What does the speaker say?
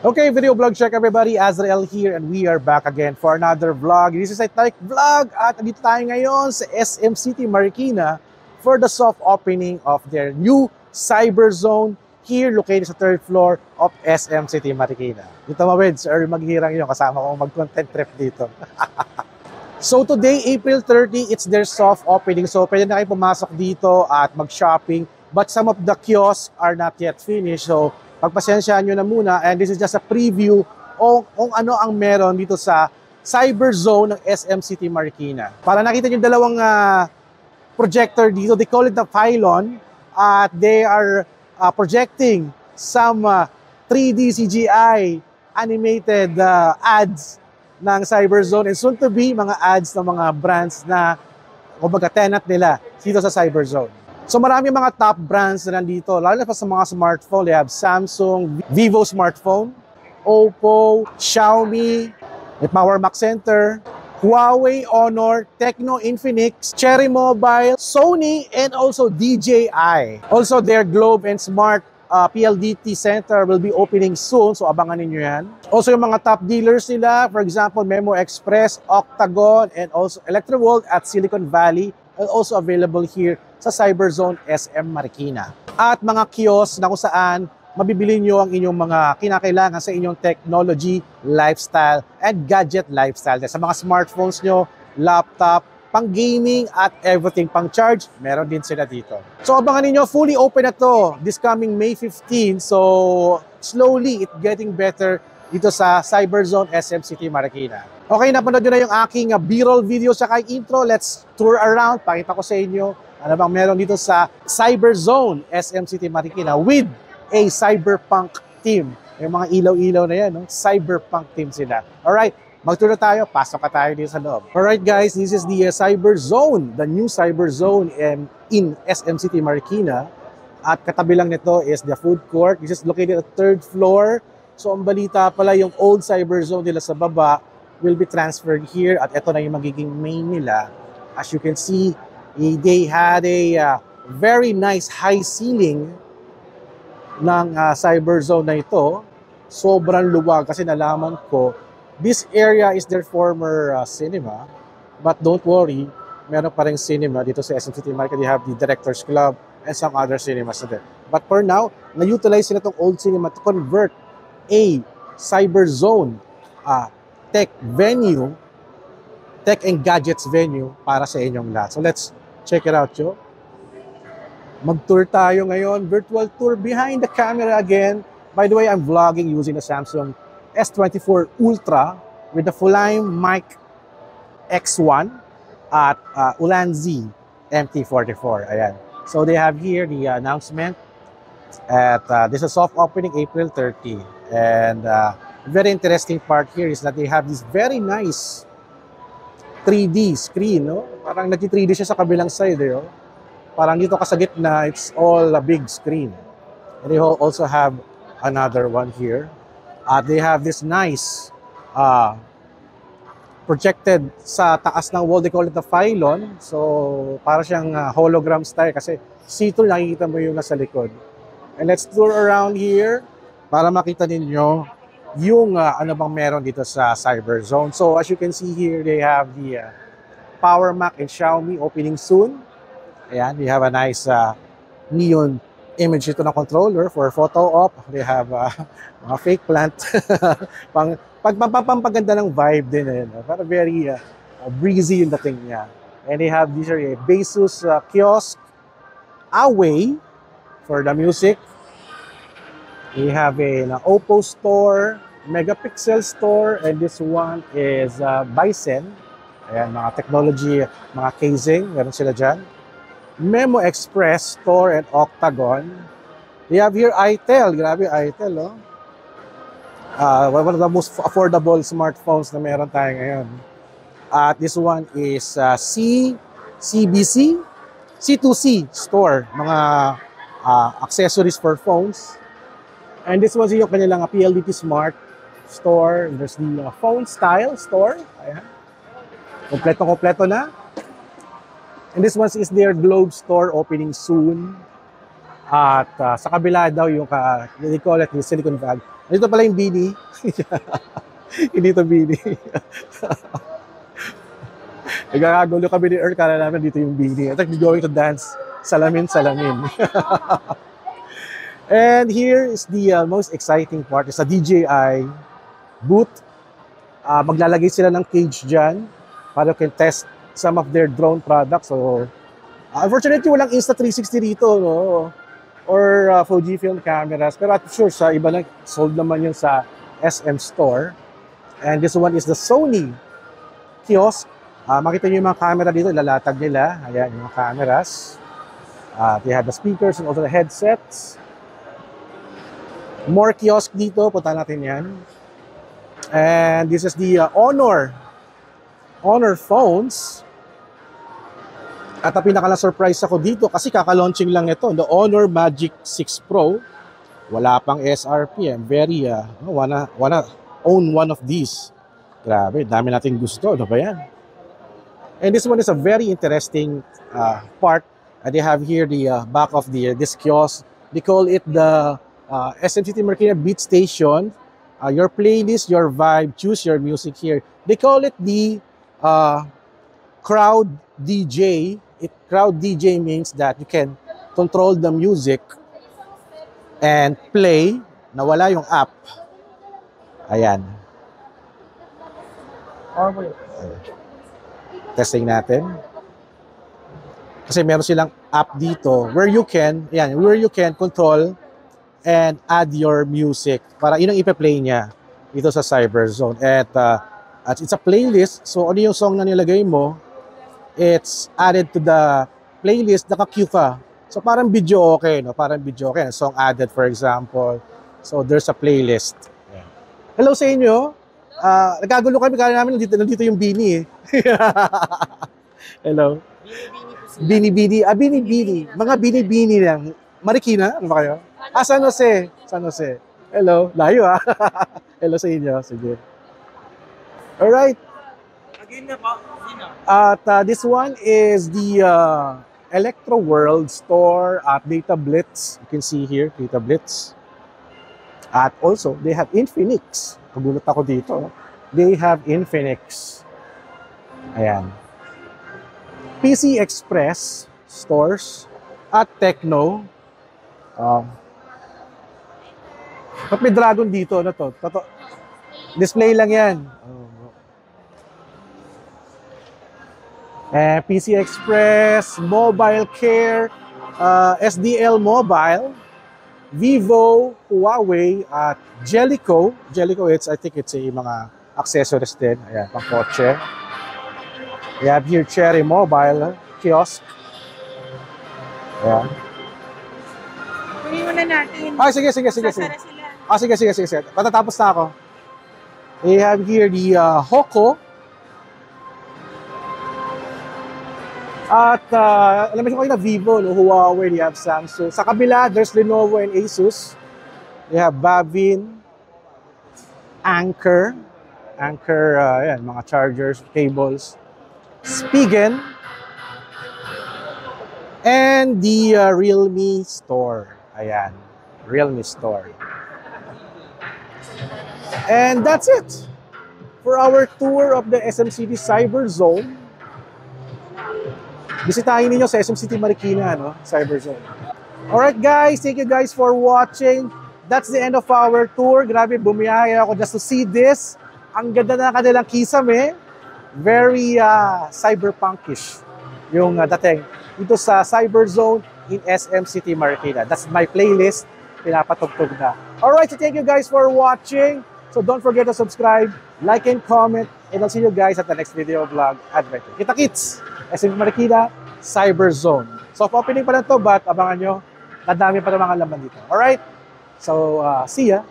Okay, video vlog check everybody. Azrael here and we are back again for another vlog. This is a Tech Vlog at dito tayo ngayon sa SM City Marikina for the soft opening of their new Cyber Zone here located sa 3rd floor of SM City Marikina. Dito mawid, Sir Maghirang yun, kasama ko mag-content trip dito. So today, April 30, it's their soft opening. So pwede na kayo pumasok dito at mag-shopping. But some of the kiosks are not yet finished. So pagpasensyaan nyo na muna, and this is just a preview kung ano ang meron dito sa Cyber Zone ng SM City Marikina. Para nakita nyo dalawang projector dito, they call it the pylon, at they are projecting some 3D CGI animated ads ng Cyber Zone and soon to be mga ads ng mga brands na kumbaga tenant nila dito sa Cyber Zone. So marami mga top brands na nandito, lalo na pa sa mga smartphone. They have Samsung, Vivo smartphone, Oppo, Xiaomi, may Power Mac Center, Huawei, Honor, Tecno, Infinix, Cherry Mobile, Sony, and also DJI. Also their Globe and Smart PLDT Center will be opening soon, so abangan ninyo yan. Also yung mga top dealers nila, for example, Memo Express, Octagon, and also Electroworld at Silicon Valley are also available here sa Cyber Zone SM Marikina. At mga kiosk na kung saan mabibili nyo ang inyong mga kinakailangan sa inyong technology, lifestyle, and gadget lifestyle. Sa mga smartphones nyo, laptop, pang gaming, at everything pang charge, meron din sila dito. So abangan niyo, fully open na to this coming May 15. So slowly, it's getting better dito sa Cyber Zone SM City Marikina. Okay, napanood nyo na yung aking B-roll video sa kay intro. Let's tour around. Pakita ko sa inyo ano bang meron dito sa Cyber Zone SM City Marikina with a cyberpunk team. Yung mga ilaw-ilaw na yan, no? Cyberpunk team sila. Alright, mag-tour na tayo. Pasok ka tayo dito sa loob. Alright guys, this is the Cyber Zone, the new Cyber Zone in SM City Marikina. At katabi lang nito is the food court. This is located at 3rd floor. So ang balita pala, yung old Cyber Zone nila sa baba will be transferred here at ito na yung magiging main nila. As you can see, they had a very nice high ceiling ng Cyber Zone na ito. Sobrang luwag kasi nalaman ko, this area is their former cinema. But don't worry, meron pa rin cinema dito sa SM City Marikina. They have the Directors Club and some other cinemas there. But for now, na-utilize sila itong old cinema to convert a Cyber Zone tech venue, tech and gadgets venue para sa inyong lahat. So let's check it out, yo. Mag-tour tayo ngayon, virtual tour behind the camera again. By the way, I'm vlogging using the Samsung S24 Ultra with the Full-Line Mic X1 at Ulanzi MT44. Ayan. So they have here the announcement at this is soft opening April 30. And very interesting part here is that they have this very nice 3D screen, no? Parang nag-3D siya sa kabilang side, eh, oh. Parang dito ka sa gitna, it's all a big screen. And they also have another one here. They have this nice projected sa taas ng wall, they call it the pylon. So, para siyang hologram style kasi see-through, nakikita mo yung nasa likod. And let's tour around here para makita ninyo yung ano bang meron dito sa Cyber Zone. So as you can see here, they have the Power Mac and Xiaomi opening soon. Ayan, they have a nice neon image ito ng controller for photo op. They have mga fake plant. Pampaganda ng vibe din. Para very breezy yung dating niya. And they have this Basus kiosk, Away for the music. We have an Oppo store, Megapixel store, and this one is Bison. Ayan, mga technology, mga casing, meron sila dyan. Memo Express store and Octagon. We have here ITEL, grabe ITEL, oh. One of the most affordable smartphones na meron tayo ngayon. At this one is CBC, C2C store, mga accessories for phones. And this was yung kanilang PLDT Smart store. There's the phone style store. Ayan. Kompleto-kompleto na. And this one is their Globe store opening soon. At sa kabila daw yung, they call it the Silicon Valley. Dito pala yung Bini. Hindi ito Bini. Nagkakagulo kami ni Earl, kala namin dito yung Bini. I think we're going to dance. Salamin, salamin. And here is the most exciting part. It's a DJI booth. Maglalagay sila ng cage dyan para you can test some of their drone products. So, unfortunately, walang Insta360 dito, no? Or Fujifilm cameras. Pero at sure, sa iba na, sold naman yun sa SM Store. And this one is the Sony kiosk. Makita nyo yung mga camera dito, ilalatag nila. Ayan, yung mga cameras. They have the speakers and also the headsets. More kiosk dito, punta natin yan. And this is the Honor phones. At pinaka-surprise ako dito kasi kaka-launching lang ito, the Honor Magic 6 Pro. Wala pang SRP. I'm very, wanna own one of these. Grabe, dami nating gusto. Ano ba yan? And this one is a very interesting part. They have here the back of this kiosk. They call it the SMCT Marikina Beat Station. Your playlist, your vibe, choose your music here. They call it the crowd DJ. Crowd DJ means that you can control the music and play na wala yung app. Ayan. Testing natin. Kasi meron silang app dito where you can control and add your music. Para yun ang ipe-play niya dito sa Cyberzone. At it's a playlist. So ano yung song na nilagay mo, it's added to the playlist, naka-queue ka. So parang video okay, no? Parang video okay. Song added, for example. So there's a playlist. Hello sa inyo. Nagkagulo kami kaya namin nandito yung Bini eh. Hello. Bini. Mga Bini lang. Marikina, ano ba kayo? San Jose. Hello. Layo ah. Hello sa inyo. Sige. Alright. Again na po. At this one is the Electro World store at Data Blitz. You can see here, Data Blitz. At also, they have Infinix. Pagulat ako dito. They have Infinix. Ayan. PC Express stores at Tecno. Ba't may Dragon dito? Ano to? Display lang yan. PC Express, Mobile Care, SDL Mobile, Vivo, Huawei, at Jellico. Jellico, I think it's a mga accessories din. Ayan, pang kotse. We have here Cherry Mobile kiosk. Ayan. Kunin muna natin. Sige. Sasara sila. Sige. Patatapos na ako. We have here the Hoko. At alam mo kayo na Vivo, no? Huawei, they have Samsung. Sa kabila, there's Lenovo and Asus. They have Bavin, Anker, ayan, mga chargers, cables, Spigen, and the Realme store. Ayan, Realme store. And that's it for our tour of the SMCT Cyberzone. Bisitahin niyo sa SMCT Marikina, no? Cyberzone. Alright guys, thank you guys for watching. That's the end of our tour. Grabe, bumiyahe ako just to see this. Ang ganda na kanilang kisame. Very cyberpunkish yung dating dito sa Cyberzone in SMCT Marikina. That's my playlist. Pinapatugtog na. Alright, so thank you guys for watching. So don't forget to subscribe, like and comment, and I'll see you guys at the next video vlog adventure. Kita-kits! SMCT Marikina, Cyberzone. Soft opening pa lang to, but abangan nyo, nadami pa ng mga laman dito. Alright? So, see ya!